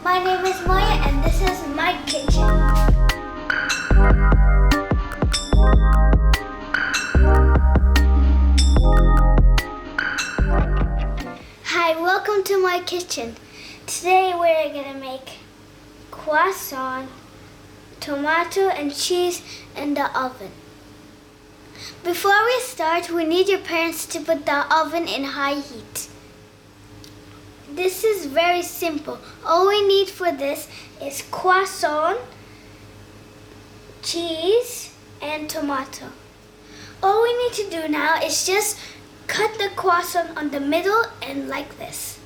My name is Moiya and this is my kitchen. Hi, welcome to my kitchen. Today we're gonna make croissant, tomato and cheese in the oven. Before we start, we need your parents to put the oven in high heat. This is very simple. All we need for this is croissant, cheese, and tomato. All we need to do now is just cut the croissant on the middle and like this.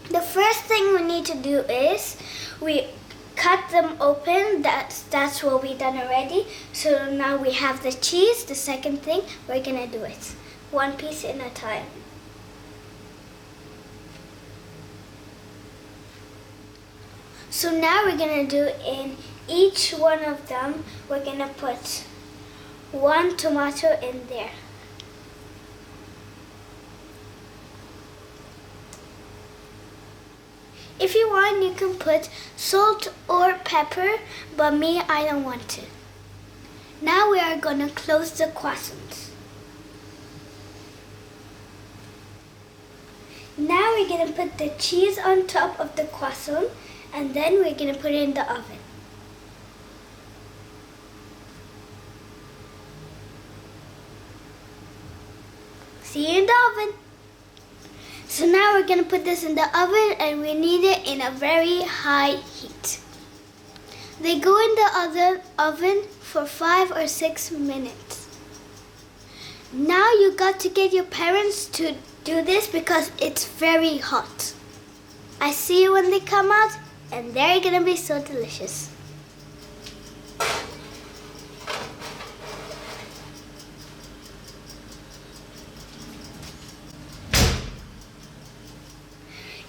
The first thing we need to do is we cut them open. That's what we done already. So now we have the cheese. The second thing, we're gonna do it one piece at a time. So now we're gonna do in each one of them, we're gonna put one tomato in there. If you want, you can put salt or pepper, but me, I don't want to. Now we are gonna close the croissants. Now we're gonna put the cheese on top of the croissant, and then we're gonna put it in the oven. See you in the oven. So now we're gonna put this in the oven and we need it in a very high heat. They go in the oven for 5 or 6 minutes. Now you got to get your parents to do this because it's very hot. I see you when they come out and they're gonna be so delicious.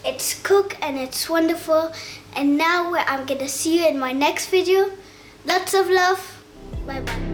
It's cooked and it's wonderful. And now I'm gonna see you in my next video. Lots of love. Bye bye.